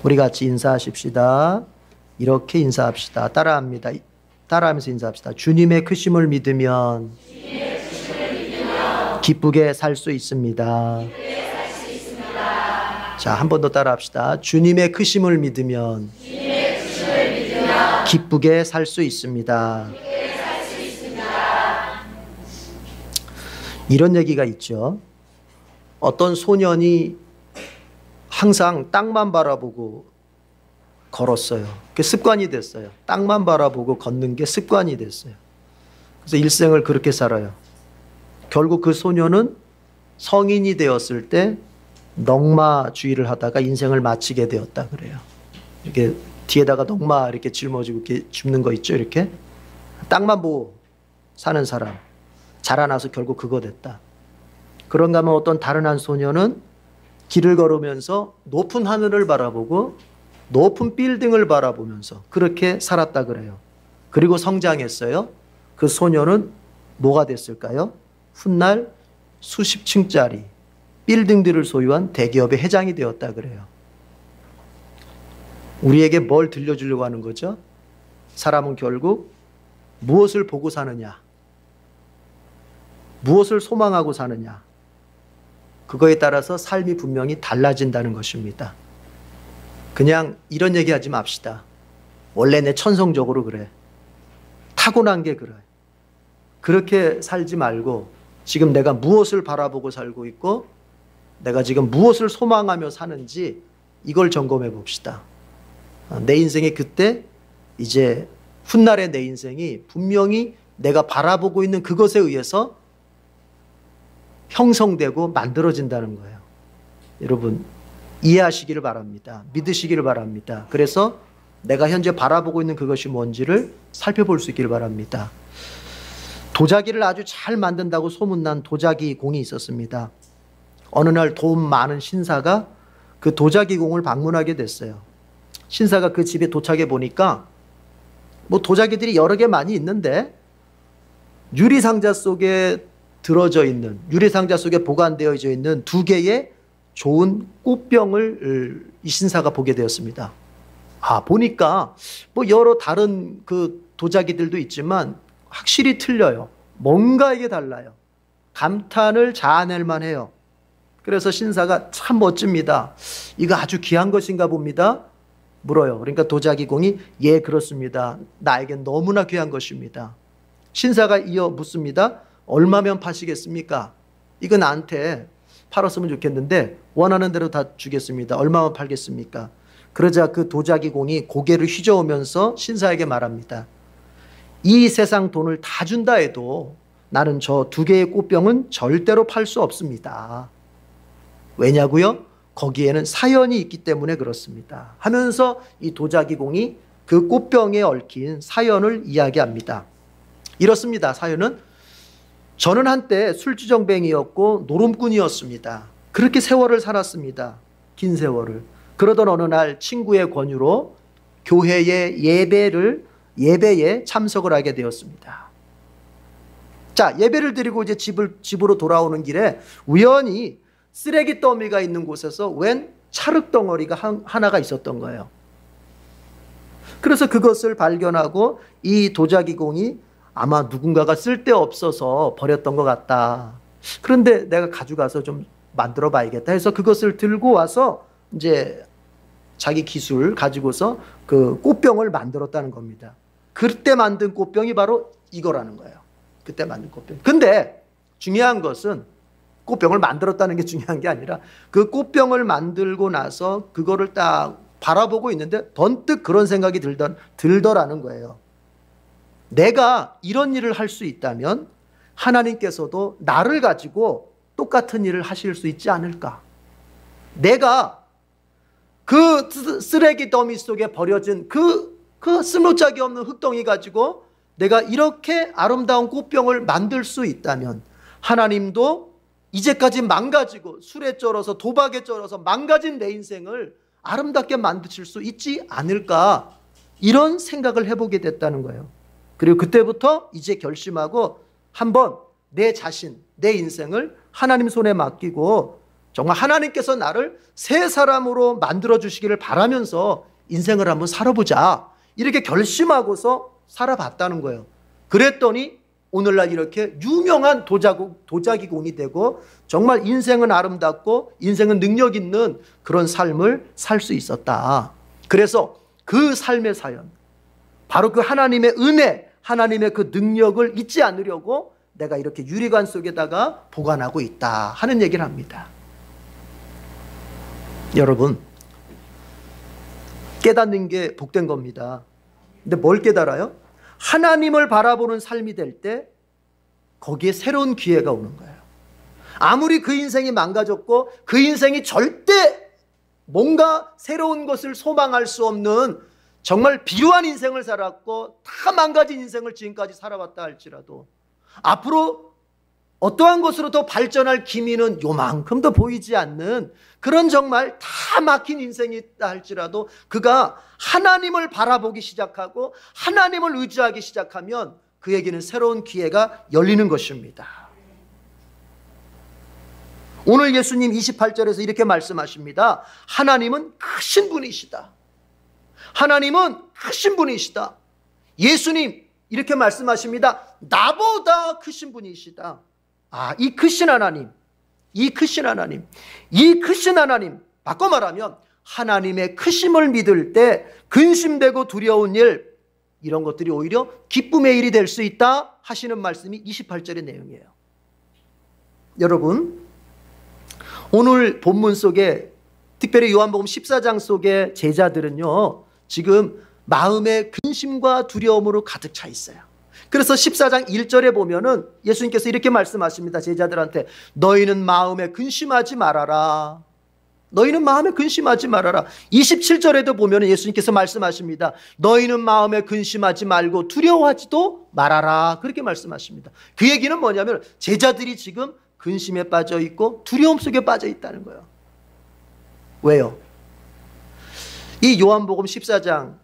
우리 같이 인사하십시다. 이렇게 인사합시다. 따라합니다. 따라하면서 인사합시다. 주님의 크심을 믿으면 기쁘게 살 수 있습니다. 자, 한 번 더 따라합시다. 주님의 크심을 믿으면 기쁘게 살 수 있습니다. 이런 얘기가 있죠. 어떤 소년이 항상 땅만 바라보고 걸었어요. 그게 습관이 됐어요. 땅만 바라보고 걷는 게 습관이 됐어요. 그래서 일생을 그렇게 살아요. 결국 그 소년은 성인이 되었을 때 넝마주의를 하다가 인생을 마치게 되었다 그래요. 이렇게 뒤에다가 넝마 이렇게 짊어지고 이렇게 줍는 거 있죠. 이렇게 땅만 보고 사는 사람, 자라나서 결국 그거 됐다. 그런가 하면 어떤 다른 한 소년은 길을 걸으면서 높은 하늘을 바라보고 높은 빌딩을 바라보면서 그렇게 살았다 그래요. 그리고 성장했어요. 그 소년은 뭐가 됐을까요? 훗날 수십 층짜리 빌딩들을 소유한 대기업의 회장이 되었다 그래요. 우리에게 뭘 들려주려고 하는 거죠? 사람은 결국 무엇을 보고 사느냐, 무엇을 소망하고 사느냐, 그거에 따라서 삶이 분명히 달라진다는 것입니다. 그냥 이런 얘기하지 맙시다. 원래 내 천성적으로 그래. 타고난 게 그래. 그렇게 살지 말고 지금 내가 무엇을 바라보고 살고 있고 내가 지금 무엇을 소망하며 사는지 이걸 점검해 봅시다. 내 인생이 그때 이제 훗날의 내 인생이 분명히 내가 바라보고 있는 그것에 의해서 형성되고 만들어진다는 거예요. 여러분 이해하시기를 바랍니다. 믿으시기를 바랍니다. 그래서 내가 현재 바라보고 있는 그것이 뭔지를 살펴볼 수 있기를 바랍니다. 도자기를 아주 잘 만든다고 소문난 도자기 공이 있었습니다. 어느 날 돈 많은 신사가 그 도자기 공을 방문하게 됐어요. 신사가 그 집에 도착해 보니까 뭐 도자기들이 여러 개 많이 있는데 유리상자 속에 들어져 있는, 유리상자 속에 보관되어져 있는 두 개의 좋은 꽃병을 이 신사가 보게 되었습니다. 보니까 뭐 여러 다른 그 도자기들도 있지만 확실히 틀려요. 뭔가 이게 달라요. 감탄을 자아낼 만해요. 그래서 신사가 참 멋집니다. 이거 아주 귀한 것인가 봅니다. 물어요. 그러니까 도자기 공이 예 그렇습니다. 나에겐 너무나 귀한 것입니다. 신사가 이어 묻습니다. 얼마면 파시겠습니까? 이거 나한테 팔았으면 좋겠는데 원하는 대로 다 주겠습니다. 얼마만 팔겠습니까? 그러자 그 도자기 공이 고개를 휘저으면서 신사에게 말합니다. 이 세상 돈을 다 준다 해도 나는 저 두 개의 꽃병은 절대로 팔 수 없습니다. 왜냐고요? 거기에는 사연이 있기 때문에 그렇습니다. 하면서 이 도자기 공이 그 꽃병에 얽힌 사연을 이야기합니다. 이렇습니다. 사연은 저는 한때 술주정뱅이였고 노름꾼이었습니다. 그렇게 세월을 살았습니다. 긴 세월을. 그러던 어느 날 친구의 권유로 교회의 예배에 참석을 하게 되었습니다. 자, 예배를 드리고 이제 집으로 돌아오는 길에 우연히 쓰레기 더미가 있는 곳에서 웬 찰흙 덩어리가 하나가 있었던 거예요. 그래서 그것을 발견하고 이 도자기 공이 아마 누군가가 쓸데없어서 버렸던 것 같다. 그런데 내가 가져가서 좀 만들어 봐야겠다 해서 그것을 들고 와서 이제 자기 기술 가지고서 그 꽃병을 만들었다는 겁니다. 그때 만든 꽃병이 바로 이거라는 거예요. 그때 만든 꽃병. 근데 중요한 것은 꽃병을 만들었다는 게 중요한 게 아니라 그 꽃병을 만들고 나서 그거를 딱 바라보고 있는데 번뜩 그런 생각이 들더라는 거예요. 내가 이런 일을 할 수 있다면 하나님께서도 나를 가지고 똑같은 일을 하실 수 있지 않을까? 내가 그 쓰레기 더미 속에 버려진 그 스무짝이 없는 흙덩이 가지고 내가 이렇게 아름다운 꽃병을 만들 수 있다면 하나님도 이제까지 망가지고 술에 쩔어서 도박에 쩔어서 망가진 내 인생을 아름답게 만드실 수 있지 않을까? 이런 생각을 해보게 됐다는 거예요. 그리고 그때부터 이제 결심하고 한번 내 자신, 내 인생을 하나님 손에 맡기고 정말 하나님께서 나를 새 사람으로 만들어 주시기를 바라면서 인생을 한번 살아보자, 이렇게 결심하고서 살아봤다는 거예요. 그랬더니 오늘날 이렇게 유명한 도자기공이 되고 정말 인생은 아름답고 인생은 능력 있는 그런 삶을 살 수 있었다. 그래서 그 삶의 사연, 바로 그 하나님의 은혜, 하나님의 그 능력을 잊지 않으려고 내가 이렇게 유리관 속에다가 보관하고 있다 하는 얘기를 합니다. 여러분, 깨닫는 게 복된 겁니다. 근데 뭘 깨달아요? 하나님을 바라보는 삶이 될 때 거기에 새로운 기회가 오는 거예요. 아무리 그 인생이 망가졌고 그 인생이 절대 뭔가 새로운 것을 소망할 수 없는 정말 비루한 인생을 살았고 다 망가진 인생을 지금까지 살아왔다 할지라도 앞으로 어떠한 것으로 더 발전할 기미는 요만큼도 보이지 않는 그런 정말 다 막힌 인생이 있다 할지라도 그가 하나님을 바라보기 시작하고 하나님을 의지하기 시작하면 그에게는 새로운 기회가 열리는 것입니다. 오늘 예수님 28절에서 이렇게 말씀하십니다. 하나님은 크신 분이시다. 하나님은 크신 분이시다. 예수님 이렇게 말씀하십니다. 나보다 크신 분이시다. 이 크신 하나님, 이 크신 하나님, 이 크신 하나님, 바꿔 말하면 하나님의 크심을 믿을 때 근심되고 두려운 일, 이런 것들이 오히려 기쁨의 일이 될 수 있다 하시는 말씀이 28절의 내용이에요. 여러분, 오늘 본문 속에 특별히 요한복음 14장 속에 제자들은요 지금 마음의 근심과 두려움으로 가득 차 있어요. 그래서 14장 1절에 보면은 예수님께서 이렇게 말씀하십니다. 제자들한테 너희는 마음에 근심하지 말아라. 너희는 마음에 근심하지 말아라. 27절에도 보면은 예수님께서 말씀하십니다. 너희는 마음에 근심하지 말고 두려워하지도 말아라. 그렇게 말씀하십니다. 그 얘기는 뭐냐면 제자들이 지금 근심에 빠져 있고 두려움 속에 빠져 있다는 거예요. 왜요? 이 요한복음 14장,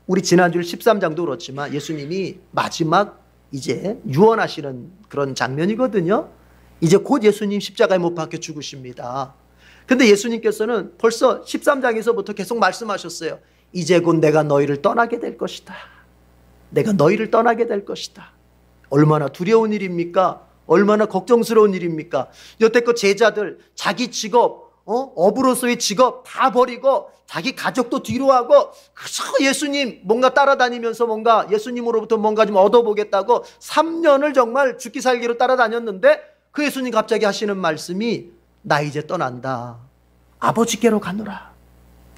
우리 지난주 13장도 그렇지만 예수님이 마지막 이제 유언하시는 그런 장면이거든요. 이제 곧 예수님 십자가에 못 박혀 죽으십니다. 근데 예수님께서는 벌써 13장에서부터 계속 말씀하셨어요. 이제 곧 내가 너희를 떠나게 될 것이다. 내가 너희를 떠나게 될 것이다. 얼마나 두려운 일입니까? 얼마나 걱정스러운 일입니까? 여태껏 제자들 자기 직업, 어부로서의 직업 다 버리고 자기 가족도 뒤로 하고 그저 예수님 뭔가 따라다니면서 뭔가 예수님으로부터 뭔가 좀 얻어보겠다고 3년을 정말 죽기 살기로 따라다녔는데 그 예수님 갑자기 하시는 말씀이 나 이제 떠난다. 아버지께로 가노라.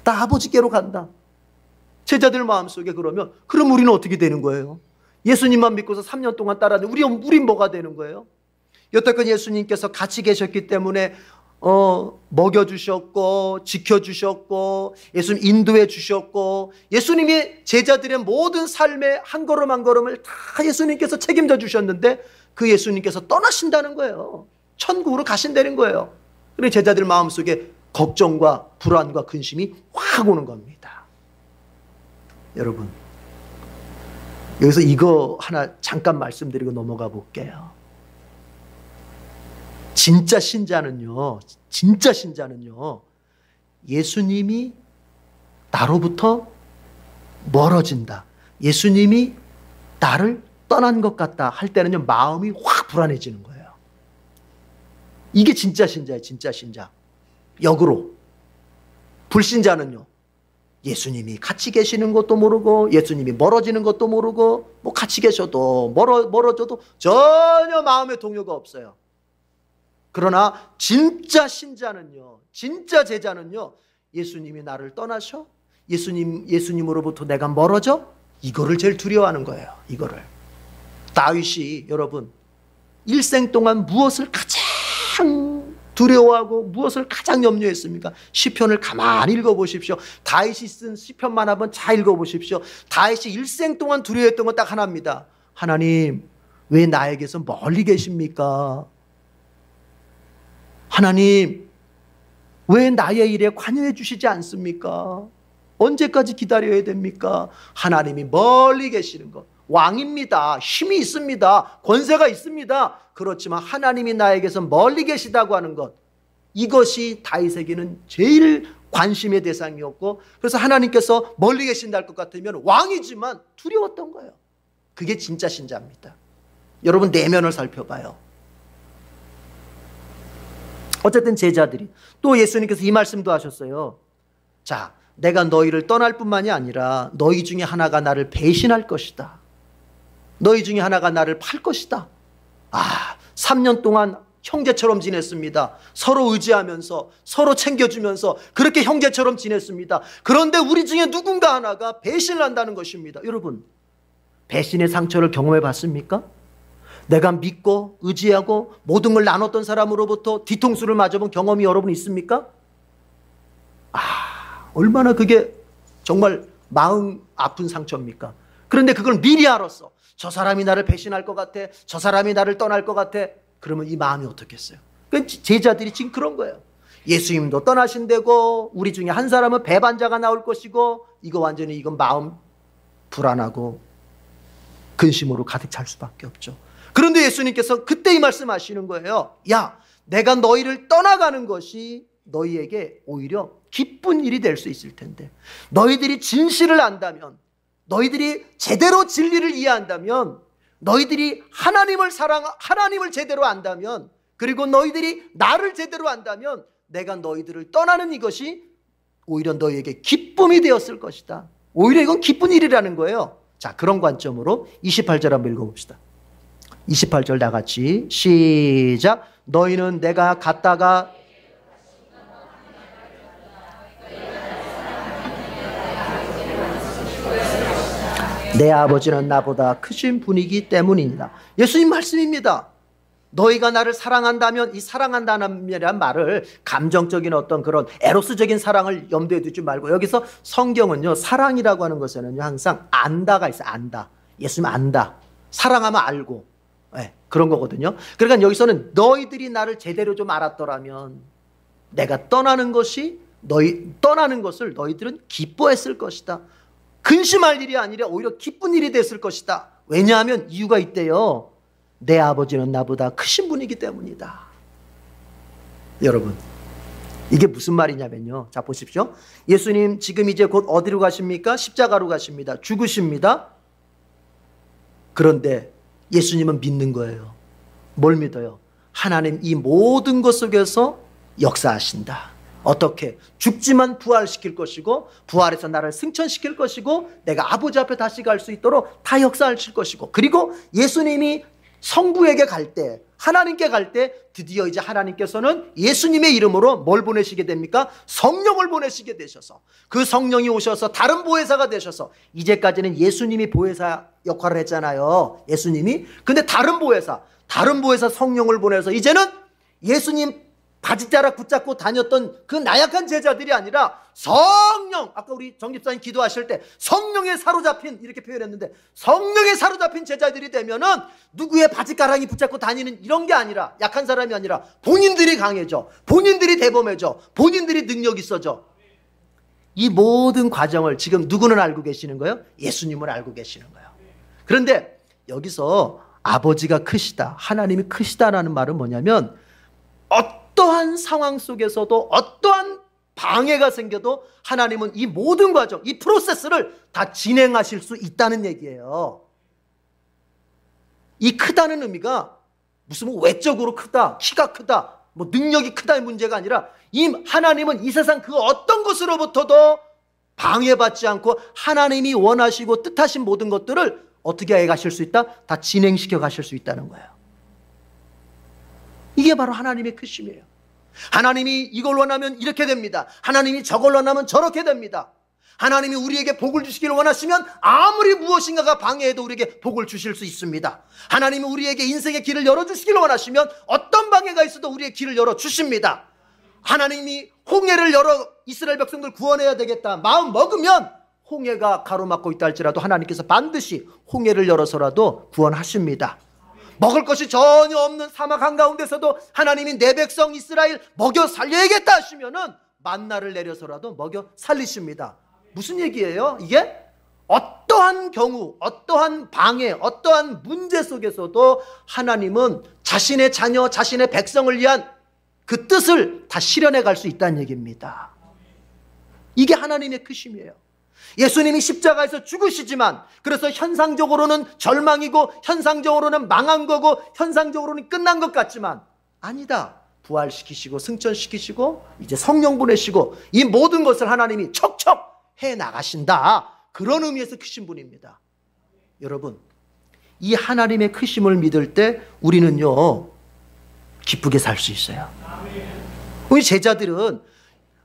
나 아버지께로 간다. 제자들 마음속에 그러면 그럼 우리는 어떻게 되는 거예요? 예수님만 믿고서 3년 동안 따라다니는 우린 뭐가 되는 거예요? 여태껏 예수님께서 같이 계셨기 때문에 먹여주셨고 지켜주셨고 예수님 인도해 주셨고 예수님이 제자들의 모든 삶의 한 걸음 한 걸음을 다 예수님께서 책임져 주셨는데 그 예수님께서 떠나신다는 거예요. 천국으로 가신다는 거예요. 그래서 제자들 마음속에 걱정과 불안과 근심이 확 오는 겁니다. 여러분, 여기서 이거 하나 잠깐 말씀드리고 넘어가 볼게요. 진짜 신자는요 예수님이 나로부터 멀어진다, 예수님이 나를 떠난 것 같다 할 때는요 마음이 확 불안해지는 거예요. 이게 진짜 신자예요. 진짜 신자. 역으로 불신자는요 예수님이 같이 계시는 것도 모르고 예수님이 멀어지는 것도 모르고 뭐 같이 계셔도 멀어져도 전혀 마음의 동요가 없어요. 그러나 진짜 신자는요, 진짜 제자는요, 예수님이 나를 떠나셔? 예수님으로부터 내가 멀어져? 이거를 제일 두려워하는 거예요. 이거를. 다윗이 여러분 일생 동안 무엇을 가장 두려워하고 무엇을 가장 염려했습니까? 시편을 가만히 읽어보십시오. 다윗이 쓴 시편만 한번 잘 읽어보십시오. 다윗이 일생 동안 두려워했던 건 딱 하나입니다. 하나님, 왜 나에게서 멀리 계십니까? 하나님, 왜 나의 일에 관여해 주시지 않습니까? 언제까지 기다려야 됩니까? 하나님이 멀리 계시는 것. 왕입니다. 힘이 있습니다. 권세가 있습니다. 그렇지만 하나님이 나에게서 멀리 계시다고 하는 것, 이것이 다윗에게는 제일 관심의 대상이었고, 그래서 하나님께서 멀리 계신다 할 것 같으면 왕이지만 두려웠던 거예요. 그게 진짜 신자입니다. 여러분 내면을 살펴봐요. 어쨌든 제자들이, 또 예수님께서 이 말씀도 하셨어요. 자, 내가 너희를 떠날 뿐만이 아니라 너희 중에 하나가 나를 배신할 것이다. 너희 중에 하나가 나를 팔 것이다. 3년 동안 형제처럼 지냈습니다. 서로 의지하면서 서로 챙겨주면서 그렇게 형제처럼 지냈습니다. 그런데 우리 중에 누군가 하나가 배신을 한다는 것입니다. 여러분, 배신의 상처를 경험해 봤습니까? 내가 믿고 의지하고 모든 걸 나눴던 사람으로부터 뒤통수를 맞아본 경험이 여러분 있습니까? 얼마나 그게 정말 마음 아픈 상처입니까? 그런데 그걸 미리 알았어. 저 사람이 나를 배신할 것 같아. 저 사람이 나를 떠날 것 같아. 그러면 이 마음이 어떻겠어요? 제자들이 지금 그런 거예요. 예수님도 떠나신다고, 우리 중에 한 사람은 배반자가 나올 것이고, 이거 완전히 이건 마음 불안하고 근심으로 가득 찰 수밖에 없죠. 그런데 예수님께서 그때 이 말씀하시는 거예요. 야, 내가 너희를 떠나가는 것이 너희에게 오히려 기쁜 일이 될 수 있을 텐데, 너희들이 진실을 안다면, 너희들이 제대로 진리를 이해한다면, 너희들이 하나님을 제대로 안다면, 그리고 너희들이 나를 제대로 안다면 내가 너희들을 떠나는 이것이 오히려 너희에게 기쁨이 되었을 것이다. 오히려 이건 기쁜 일이라는 거예요. 자, 그런 관점으로 28절 한번 읽어봅시다. 28절 다 같이 시작. 너희는 내가 갔다가 내 아버지는 나보다 크신 분이기 때문입니다. 예수님 말씀입니다. 너희가 나를 사랑한다면, 이 사랑한다는 말을 감정적인 어떤 그런 에로스적인 사랑을 염두에 두지 말고, 여기서 성경은요, 사랑이라고 하는 것에는요 항상 안다가 있어요. 안다. 예수님 안다. 사랑하면 알고, 그런 거거든요. 그러니까 여기서는 너희들이 나를 제대로 좀 알았더라면 내가 떠나는 것을 너희들은 기뻐했을 것이다. 근심할 일이 아니라 오히려 기쁜 일이 됐을 것이다. 왜냐하면 이유가 있대요. 내 아버지는 나보다 크신 분이기 때문이다. 여러분, 이게 무슨 말이냐면요, 자 보십시오. 예수님 지금 이제 곧 어디로 가십니까? 십자가로 가십니다. 죽으십니다. 그런데 예수님은 믿는 거예요. 뭘 믿어요? 하나님 이 모든 것 속에서 역사하신다. 어떻게? 죽지만 부활시킬 것이고, 부활해서 나를 승천시킬 것이고, 내가 아버지 앞에 다시 갈 수 있도록 다 역사하실 것이고, 그리고 예수님이 성부에게 갈 때, 하나님께 갈 때 드디어 이제 하나님께서는 예수님의 이름으로 뭘 보내시게 됩니까? 성령을 보내시게 되셔서, 그 성령이 오셔서 다른 보혜사가 되셔서, 이제까지는 예수님이 보혜사 역할을 했잖아요. 예수님이. 근데 다른 보혜사 성령을 보내서 이제는 예수님 바지자락 붙잡고 다녔던 그 나약한 제자들이 아니라 성령, 아까 우리 정 집사님 기도하실 때 성령에 사로잡힌, 이렇게 표현했는데, 성령에 사로잡힌 제자들이 되면은 누구의 바지가랑이 붙잡고 다니는 이런 게 아니라, 약한 사람이 아니라 본인들이 강해져, 본인들이 대범해져, 본인들이 능력 있어져. 이 모든 과정을 지금 누구는 알고 계시는 거예요? 예수님을 알고 계시는 거예요. 그런데 여기서 아버지가 크시다, 하나님이 크시다라는 말은 뭐냐면, 어떠한 상황 속에서도 어떠한 방해가 생겨도 하나님은 이 모든 과정, 이 프로세스를 다 진행하실 수 있다는 얘기예요. 이 크다는 의미가 무슨 뭐 외적으로 크다, 키가 크다, 뭐 능력이 크다의 문제가 아니라, 이 하나님은 이 세상 그 어떤 것으로부터도 방해받지 않고 하나님이 원하시고 뜻하신 모든 것들을 어떻게 해 가실 수 있다? 다 진행시켜 가실 수 있다는 거예요. 이게 바로 하나님의 크심이에요. 하나님이 이걸 원하면 이렇게 됩니다. 하나님이 저걸 원하면 저렇게 됩니다. 하나님이 우리에게 복을 주시기를 원하시면 아무리 무엇인가가 방해해도 우리에게 복을 주실 수 있습니다. 하나님이 우리에게 인생의 길을 열어주시기를 원하시면 어떤 방해가 있어도 우리의 길을 열어주십니다. 하나님이 홍해를 열어 이스라엘 백성들 구원해야 되겠다 마음 먹으면, 홍해가 가로막고 있다 할지라도 하나님께서 반드시 홍해를 열어서라도 구원하십니다. 먹을 것이 전혀 없는 사막 한가운데서도 하나님이 내 백성 이스라엘 먹여 살려야겠다 하시면은 만나를 내려서라도 먹여 살리십니다. 무슨 얘기예요? 이게 어떠한 경우, 어떠한 방해, 어떠한 문제 속에서도 하나님은 자신의 자녀, 자신의 백성을 위한 그 뜻을 다 실현해 갈 수 있다는 얘기입니다. 이게 하나님의 크심이에요. 예수님이 십자가에서 죽으시지만, 그래서 현상적으로는 절망이고 현상적으로는 망한 거고 현상적으로는 끝난 것 같지만 아니다. 부활시키시고 승천시키시고 이제 성령 보내시고 이 모든 것을 하나님이 척척 해나가신다. 그런 의미에서 크신 분입니다. 여러분, 이 하나님의 크심을 믿을 때 우리는요 기쁘게 살 수 있어요. 우리 제자들은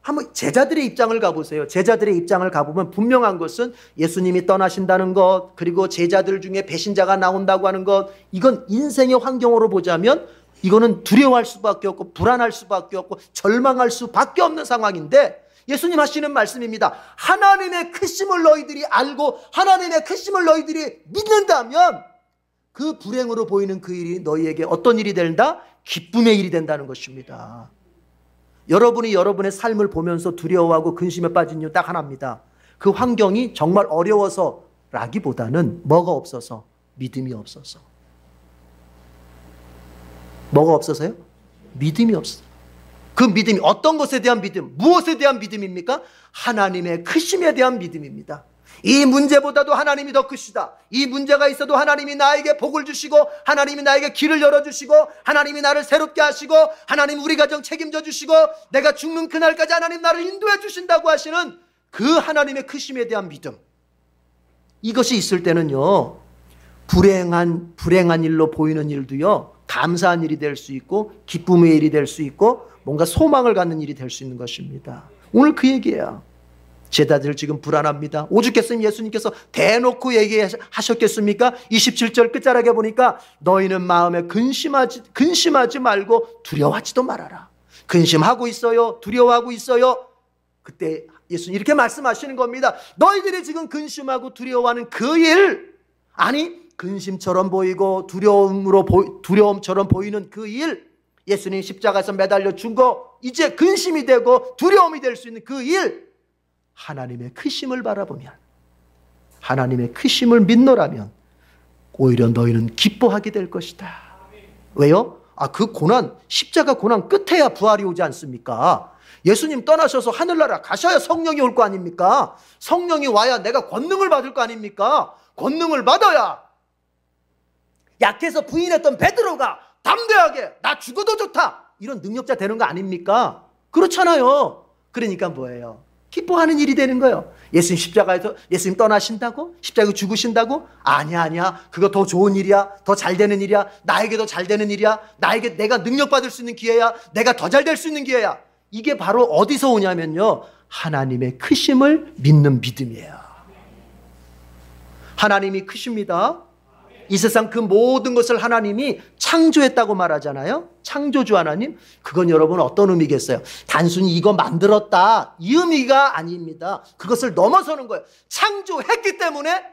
한번 제자들의 입장을 가보세요. 제자들의 입장을 가보면 분명한 것은 예수님이 떠나신다는 것, 그리고 제자들 중에 배신자가 나온다고 하는 것, 이건 인생의 환경으로 보자면 이거는 두려워할 수밖에 없고 불안할 수밖에 없고 절망할 수밖에 없는 상황인데, 예수님 하시는 말씀입니다. 하나님의 크심을 너희들이 알고 하나님의 크심을 너희들이 믿는다면 그 불행으로 보이는 그 일이 너희에게 어떤 일이 된다? 기쁨의 일이 된다는 것입니다. 여러분이 여러분의 삶을 보면서 두려워하고 근심에 빠진 이유 딱 하나입니다. 그 환경이 정말 어려워서라기보다는 뭐가 없어서? 믿음이 없어서. 뭐가 없어서요? 믿음이 없어요. 그 믿음이 어떤 것에 대한 믿음, 무엇에 대한 믿음입니까? 하나님의 크심에 대한 믿음입니다. 이 문제보다도 하나님이 더 크시다. 이 문제가 있어도 하나님이 나에게 복을 주시고 하나님이 나에게 길을 열어주시고 하나님이 나를 새롭게 하시고 하나님 우리 가정 책임져 주시고 내가 죽는 그날까지 하나님 나를 인도해 주신다고 하시는 그 하나님의 크심에 대한 믿음, 이것이 있을 때는요 불행한 일로 보이는 일도요 감사한 일이 될 수 있고 기쁨의 일이 될 수 있고 뭔가 소망을 갖는 일이 될 수 있는 것입니다. 오늘 그 얘기예요. 제자들 지금 불안합니다. 오죽했으면 예수님께서 대놓고 얘기하셨겠습니까? 27절 끝자락에 보니까 너희는 마음에 근심하지 말고 두려워하지도 말아라. 근심하고 있어요. 두려워하고 있어요. 그때 예수님 이렇게 말씀하시는 겁니다. 너희들이 지금 근심하고 두려워하는 그 일, 아니 근심처럼 보이고 두려움처럼 보이는 그 일, 예수님 십자가에서 매달려 죽어 이제 근심이 되고 두려움이 될 수 있는 그 일, 하나님의 크심을 바라보면, 하나님의 크심을 믿노라면 오히려 너희는 기뻐하게 될 것이다. 왜요? 그 고난, 십자가 고난 끝에야 부활이 오지 않습니까? 예수님 떠나셔서 하늘나라 가셔야 성령이 올 거 아닙니까? 성령이 와야 내가 권능을 받을 거 아닙니까? 권능을 받아야 약해서 부인했던 베드로가 담대하게 나 죽어도 좋다 이런 능력자 되는 거 아닙니까? 그렇잖아요. 그러니까 뭐예요? 기뻐하는 일이 되는 거예요. 예수님 십자가에서 예수님 떠나신다고? 십자가에 죽으신다고? 아니야. 그거 더 좋은 일이야. 더 잘 되는 일이야. 나에게 더 잘 되는 일이야. 나에게 내가 능력받을 수 있는 기회야. 내가 더 잘 될 수 있는 기회야. 이게 바로 어디서 오냐면요 하나님의 크심을 믿는 믿음이에요. 하나님이 크십니다. 이 세상 그 모든 것을 하나님이 창조했다고 말하잖아요. 창조주 하나님. 그건 여러분 어떤 의미겠어요? 단순히 이거 만들었다 이 의미가 아닙니다. 그것을 넘어서는 거예요. 창조했기 때문에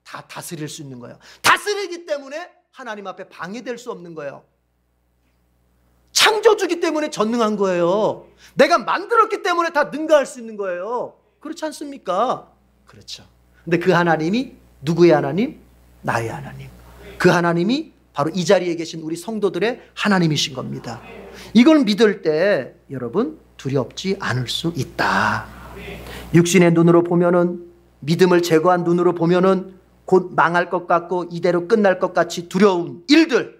다 다스릴 수 있는 거예요. 다스리기 때문에 하나님 앞에 방해될 수 없는 거예요. 창조주기 때문에 전능한 거예요. 내가 만들었기 때문에 다 능가할 수 있는 거예요. 그렇지 않습니까? 그렇죠. 근데 그 하나님이 누구의 하나님? 나의 하나님. 그 하나님이 바로 이 자리에 계신 우리 성도들의 하나님이신 겁니다. 이걸 믿을 때 여러분 두렵지 않을 수 있다. 육신의 눈으로 보면은, 믿음을 제거한 눈으로 보면은 곧 망할 것 같고 이대로 끝날 것 같이 두려운 일들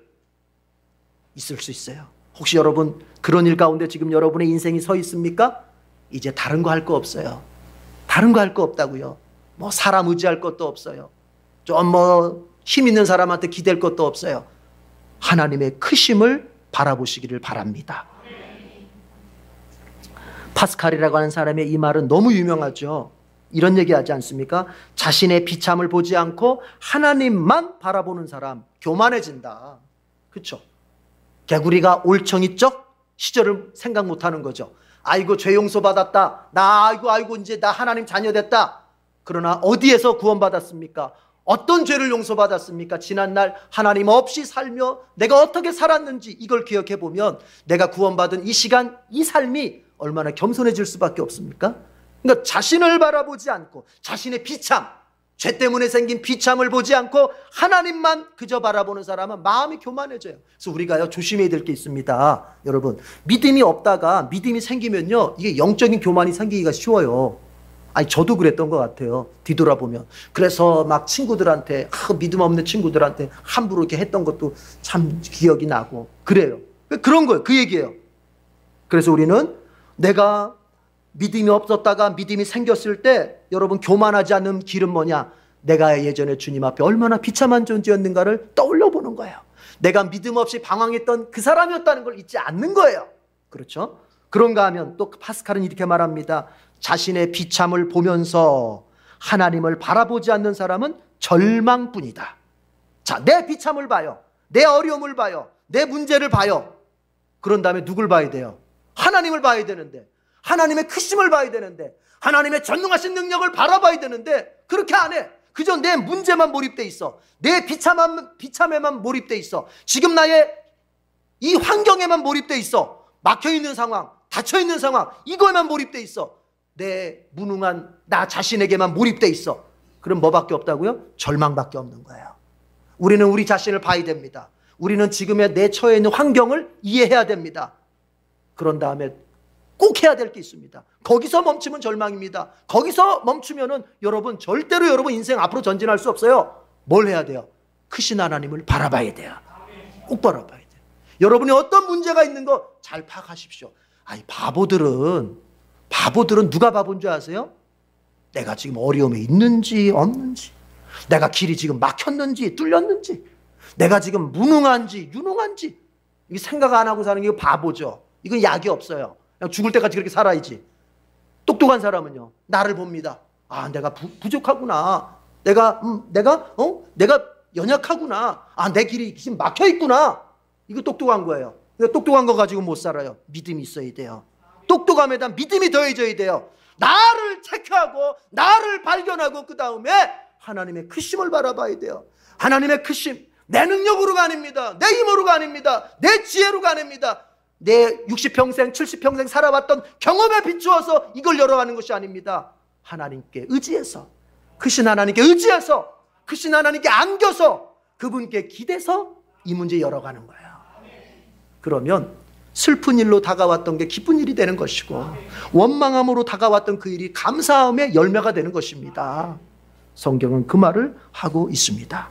있을 수 있어요. 혹시 여러분 그런 일 가운데 지금 여러분의 인생이 서 있습니까? 이제 다른 거 할 거 없어요. 다른 거 할 거 없다고요. 뭐 사람 의지할 것도 없어요. 좀 힘 있는 사람한테 기댈 것도 없어요. 하나님의 크심을 바라보시기를 바랍니다. 파스칼이라고 하는 사람의 이 말은 너무 유명하죠. 이런 얘기하지 않습니까? 자신의 비참을 보지 않고 하나님만 바라보는 사람 교만해진다. 그렇죠? 개구리가 올챙이적 시절을 생각 못하는 거죠. 아이고 죄 용서받았다. 아이고 이제 나 하나님 자녀 됐다. 그러나 어디에서 구원받았습니까? 어떤 죄를 용서받았습니까? 지난날 하나님 없이 살며 내가 어떻게 살았는지 이걸 기억해 보면 내가 구원받은 이 시간, 이 삶이 얼마나 겸손해질 수밖에 없습니까? 그러니까 자신을 바라보지 않고 자신의 비참, 죄 때문에 생긴 비참을 보지 않고 하나님만 그저 바라보는 사람은 마음이 교만해져요. 그래서 우리가요, 조심해야 될 게 있습니다. 여러분, 믿음이 없다가 믿음이 생기면요, 이게 영적인 교만이 생기기가 쉬워요. 아니, 저도 그랬던 것 같아요. 뒤돌아보면. 그래서 막 친구들한테, 믿음 없는 친구들한테 함부로 이렇게 했던 것도 참 기억이 나고 그래요. 그런 거예요. 그 얘기예요. 그래서 우리는 내가 믿음이 없었다가 믿음이 생겼을 때 여러분, 교만하지 않는 길은 뭐냐? 내가 예전에 주님 앞에 얼마나 비참한 존재였는가를 떠올려 보는 거예요. 내가 믿음 없이 방황했던 그 사람이었다는 걸 잊지 않는 거예요. 그렇죠? 그런가 하면 또 파스칼은 이렇게 말합니다. 자신의 비참을 보면서 하나님을 바라보지 않는 사람은 절망뿐이다. 자, 내 비참을 봐요. 내 어려움을 봐요. 내 문제를 봐요. 그런 다음에 누굴 봐야 돼요? 하나님을 봐야 되는데, 하나님의 크심을 봐야 되는데, 하나님의 전능하신 능력을 바라봐야 되는데, 그렇게 안 해. 그저 내 문제만 몰입돼 있어. 내 비참에만 몰입돼 있어. 지금 나의 이 환경에만 몰입돼 있어. 막혀있는 상황, 닫혀있는 상황, 이거에만 몰입돼 있어. 내 무능한 나 자신에게만 몰입돼 있어. 그럼 뭐밖에 없다고요? 절망밖에 없는 거예요. 우리는 우리 자신을 봐야 됩니다. 우리는 지금의 내 처해 있는 환경을 이해해야 됩니다. 그런 다음에 꼭 해야 될 게 있습니다. 거기서 멈추면 절망입니다. 거기서 멈추면은 여러분, 절대로 여러분 인생 앞으로 전진할 수 없어요. 뭘 해야 돼요? 크신 하나님을 바라봐야 돼요. 꼭 바라봐야 돼요. 여러분이 어떤 문제가 있는 거 잘 파악하십시오. 아니, 바보들은 누가 바본 줄 아세요? 내가 지금 어려움에 있는지 없는지, 내가 길이 지금 막혔는지 뚫렸는지, 내가 지금 무능한지 유능한지, 이게 생각 안 하고 사는 게 바보죠. 이건 약이 없어요. 그냥 죽을 때까지 그렇게 살아야지. 똑똑한 사람은요, 나를 봅니다. 아, 내가 부족하구나. 내가 연약하구나. 아, 내 길이 지금 막혀 있구나. 이거 똑똑한 거예요. 똑똑한 거 가지고 못 살아요. 믿음이 있어야 돼요. 똑똑함에다 믿음이 더해져야 돼요. 나를 체크하고 나를 발견하고 그 다음에 하나님의 크심을 바라봐야 돼요. 하나님의 크심, 내 능력으로가 아닙니다. 내 힘으로가 아닙니다. 내 지혜로가 아닙니다. 내 60평생 70평생 살아왔던 경험에 비추어서 이걸 열어가는 것이 아닙니다. 하나님께 의지해서, 크신 하나님께 의지해서, 크신 하나님께 안겨서, 그분께 기대서 이 문제 열어가는 거예요. 그러면 슬픈 일로 다가왔던 게 기쁜 일이 되는 것이고, 원망함으로 다가왔던 그 일이 감사함의 열매가 되는 것입니다. 성경은 그 말을 하고 있습니다.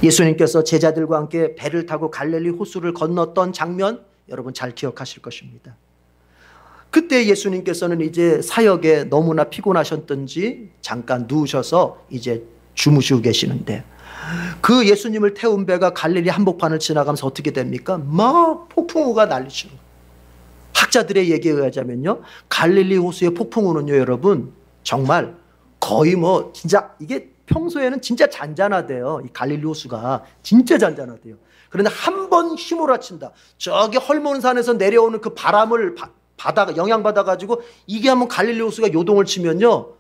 예수님께서 제자들과 함께 배를 타고 갈릴리 호수를 건넜던 장면, 여러분 잘 기억하실 것입니다. 그때 예수님께서는 이제 사역에 너무나 피곤하셨던지 잠깐 누우셔서 이제 주무시고 계시는데, 그 예수님을 태운 배가 갈릴리 한복판을 지나가면서 어떻게 됩니까? 막 폭풍우가 날리시는 거예요. 학자들의 얘기에 의하자면요, 갈릴리 호수의 폭풍우는요, 여러분 정말 거의 진짜 이게 평소에는 진짜 잔잔하대요. 이 갈릴리 호수가 진짜 잔잔하대요. 그런데 한 번 휘몰아친다. 저기 헐몬산에서 내려오는 그 바람을 영향받아가지고 이게 한번 갈릴리 호수가 요동을 치면요,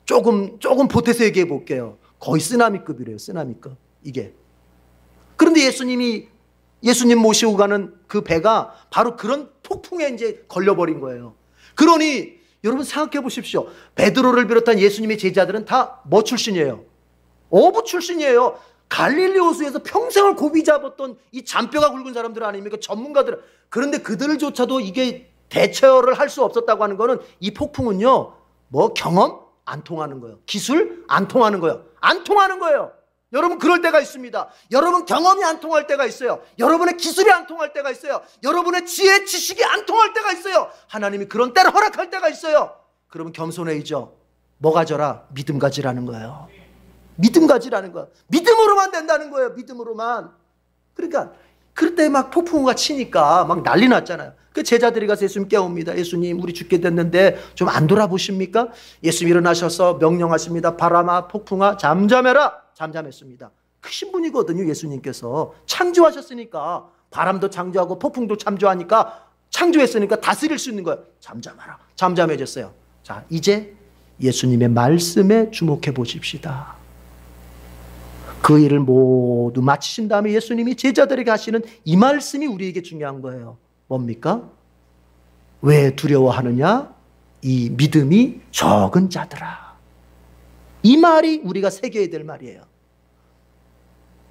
조금 보태서 얘기해 볼게요. 거의 쓰나미급이래요. 쓰나미급 이게. 그런데 예수님 모시고 가는 그 배가 바로 그런 폭풍에 이제 걸려버린 거예요. 그러니 여러분 생각해 보십시오. 베드로를 비롯한 예수님의 제자들은 다 뭐 출신이에요? 어부 출신이에요. 갈릴리 호수에서 평생을 고비 잡았던 이 잔뼈가 굵은 사람들 아닙니까? 전문가들. 그런데 그들조차도 이게 대처를 할 수 없었다고 하는 거는, 이 폭풍은요, 경험? 안 통하는 거예요. 기술? 안 통하는 거예요. 안 통하는 거예요. 여러분 그럴 때가 있습니다. 여러분 경험이 안 통할 때가 있어요. 여러분의 기술이 안 통할 때가 있어요. 여러분의 지혜, 지식이 안 통할 때가 있어요. 하나님이 그런 때를 허락할 때가 있어요. 그러면 겸손해지죠. 뭐 가져라? 믿음 가지라는 거예요. 믿음 가지라는 거예요. 믿음으로만 된다는 거예요. 믿음으로만. 그러니까 그럴 때 막 폭풍우가 치니까 막 난리 났잖아요. 그 제자들이 가서 예수님 깨웁니다. 예수님, 우리 죽게 됐는데 좀 안 돌아보십니까? 예수님 일어나셔서 명령하십니다. 바람아, 폭풍아, 잠잠해라. 잠잠했습니다. 크신 분이거든요. 예수님께서 창조하셨으니까, 바람도 창조하고 폭풍도 창조했으니까 다스릴 수 있는 거예요. 잠잠하라. 잠잠해졌어요. 자, 이제 예수님의 말씀에 주목해 보십시다. 그 일을 모두 마치신 다음에 예수님이 제자들에게 하시는 이 말씀이 우리에게 중요한 거예요. 뭡니까? 왜 두려워하느냐? 이 믿음이 적은 자들아. 이 말이 우리가 새겨야 될 말이에요.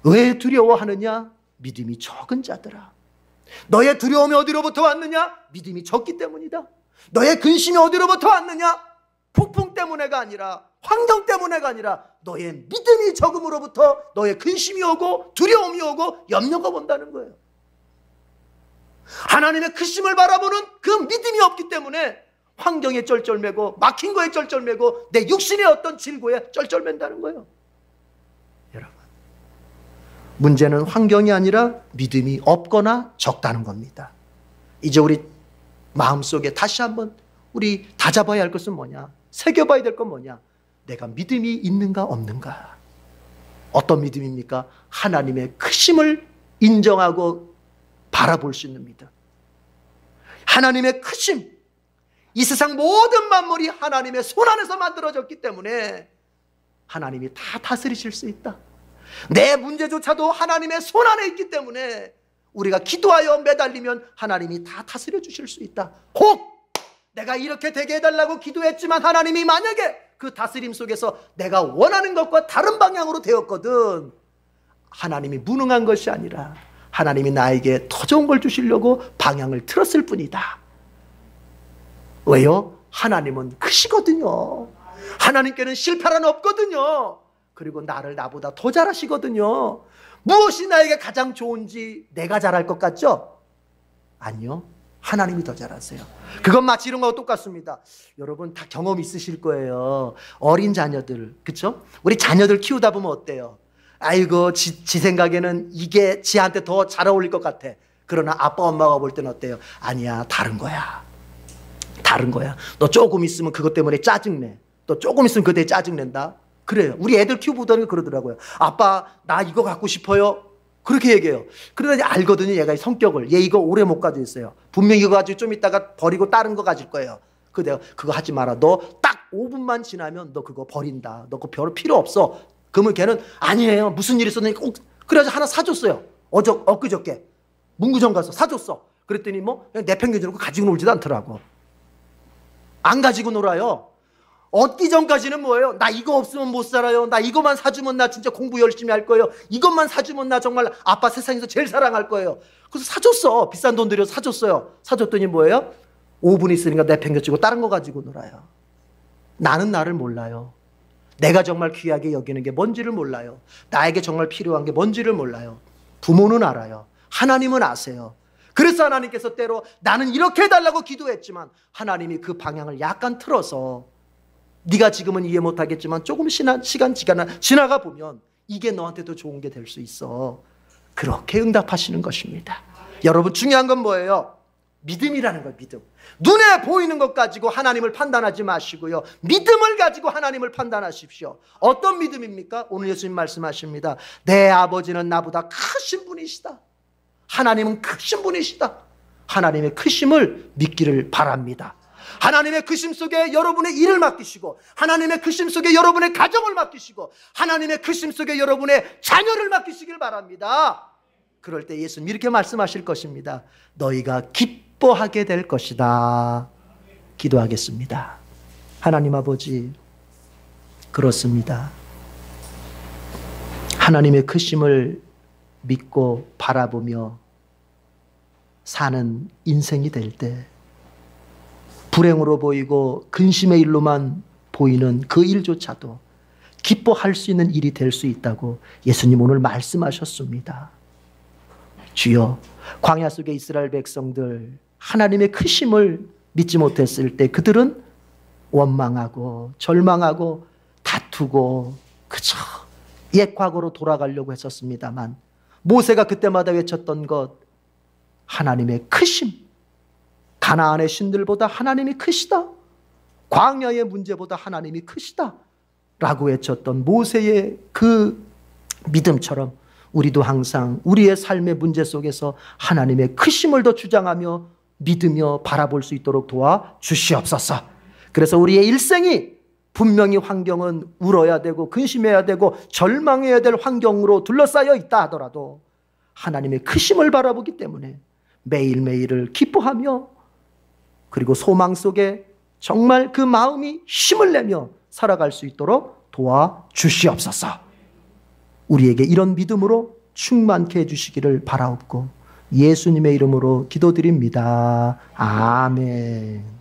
왜 두려워하느냐? 믿음이 적은 자들아. 너의 두려움이 어디로부터 왔느냐? 믿음이 적기 때문이다. 너의 근심이 어디로부터 왔느냐? 폭풍 때문에가 아니라, 환경 때문에가 아니라 너의 믿음이 적음으로부터 너의 근심이 오고 두려움이 오고 염려가 온다는 거예요. 하나님의 크심을 바라보는 그 믿음이 없기 때문에 환경에 쩔쩔매고 막힌 거에 쩔쩔매고 내 육신의 어떤 질고에 쩔쩔맨다는 거예요. 여러분, 문제는 환경이 아니라 믿음이 없거나 적다는 겁니다. 이제 우리 마음속에 다시 한번 우리 다잡아야 할 것은 뭐냐? 새겨봐야 될 건 뭐냐? 내가 믿음이 있는가 없는가? 어떤 믿음입니까? 하나님의 크심을 인정하고 바라볼 수 있는 믿음. 하나님의 크심. 이 세상 모든 만물이 하나님의 손 안에서 만들어졌기 때문에 하나님이 다 다스리실 수 있다. 내 문제조차도 하나님의 손 안에 있기 때문에 우리가 기도하여 매달리면 하나님이 다 다스려 주실 수 있다. 혹 내가 이렇게 되게 해달라고 기도했지만 하나님이 만약에 그 다스림 속에서 내가 원하는 것과 다른 방향으로 되었거든, 하나님이 무능한 것이 아니라 하나님이 나에게 더 좋은 걸 주시려고 방향을 틀었을 뿐이다. 왜요? 하나님은 크시거든요. 하나님께는 실패란 없거든요. 그리고 나를 나보다 더 잘하시거든요. 무엇이 나에게 가장 좋은지 내가 잘할 것 같죠? 아니요. 하나님이 더 잘하세요. 그건 마치 이런 거하고 똑같습니다. 여러분 다 경험 있으실 거예요. 어린 자녀들, 그렇죠? 우리 자녀들 키우다 보면 어때요? 아이고 지 생각에는 이게 지한테 더 잘 어울릴 것 같아. 그러나 아빠 엄마가 볼 때는 어때요? 아니야, 다른 거야. 다른 거야. 너 조금 있으면 그것 때문에 짜증내. 너 조금 있으면 그때 짜증낸다. 그래요. 우리 애들 키워보더니 그러더라고요. 아빠 나 이거 갖고 싶어요. 그렇게 얘기해요. 그러더니 알거든요. 얘가 성격을. 얘 이거 오래 못 가지고 있어요. 분명히 이거 가지고 좀 있다가 버리고 다른 거 가질 거예요. 그 내가 그거 하지 마라. 너 딱 5분만 지나면 너 그거 버린다. 너 그거 별 필요 없어. 그러면 걔는 아니에요. 무슨 일 있었는지 꼭 그래서 하나 사줬어요. 엊그저께 문구점 가서 사줬어. 그랬더니 뭐 그냥 내팽개쳐놓고 가지고 놀지도 않더라고. 안 가지고 놀아요. 얻기 전까지는 뭐예요? 나 이거 없으면 못 살아요. 나 이거만 사주면 나 진짜 공부 열심히 할 거예요. 이것만 사주면 나 정말 아빠 세상에서 제일 사랑할 거예요. 그래서 사줬어. 비싼 돈 들여서 사줬어요. 사줬더니 뭐예요? 5분 있으니까 내팽개치고 다른 거 가지고 놀아요. 나는 나를 몰라요. 내가 정말 귀하게 여기는 게 뭔지를 몰라요. 나에게 정말 필요한 게 뭔지를 몰라요. 부모는 알아요. 하나님은 아세요. 그래서 하나님께서 때로 나는 이렇게 해달라고 기도했지만 하나님이 그 방향을 약간 틀어서 네가 지금은 이해 못하겠지만 조금 시간 지나가 보면 이게 너한테도 좋은 게 될 수 있어. 그렇게 응답하시는 것입니다. 여러분 중요한 건 뭐예요? 믿음이라는 거예요. 믿음. 눈에 보이는 것 가지고 하나님을 판단하지 마시고요. 믿음을 가지고 하나님을 판단하십시오. 어떤 믿음입니까? 오늘 예수님 말씀하십니다. 내 아버지는 나보다 크신 분이시다. 하나님은 크신 분이시다. 하나님의 크심을 믿기를 바랍니다. 하나님의 크심 속에 여러분의 일을 맡기시고 하나님의 크심 속에 여러분의 가정을 맡기시고 하나님의 크심 속에 여러분의 자녀를 맡기시길 바랍니다. 그럴 때 예수님 이렇게 말씀하실 것입니다. 너희가 기뻐하게 될 것이다. 기도하겠습니다. 하나님 아버지, 그렇습니다. 하나님의 크심을 믿고 바라보며 사는 인생이 될 때 불행으로 보이고 근심의 일로만 보이는 그 일조차도 기뻐할 수 있는 일이 될 수 있다고 예수님 오늘 말씀하셨습니다. 주여, 광야 속의 이스라엘 백성들 하나님의 크심을 믿지 못했을 때 그들은 원망하고 절망하고 다투고 그저 옛 과거로 돌아가려고 했었습니다만 모세가 그때마다 외쳤던 것, 하나님의 크심, 가나안의 신들보다 하나님이 크시다, 광야의 문제보다 하나님이 크시다 라고 외쳤던 모세의 그 믿음처럼 우리도 항상 우리의 삶의 문제 속에서 하나님의 크심을 더 주장하며 믿으며 바라볼 수 있도록 도와주시옵소서. 그래서 우리의 일생이 분명히 환경은 울어야 되고 근심해야 되고 절망해야 될 환경으로 둘러싸여 있다 하더라도 하나님의 크심을 바라보기 때문에 매일매일을 기뻐하며 그리고 소망 속에 정말 그 마음이 힘을 내며 살아갈 수 있도록 도와주시옵소서. 우리에게 이런 믿음으로 충만케 해주시기를 바라옵고 예수님의 이름으로 기도드립니다. 아멘.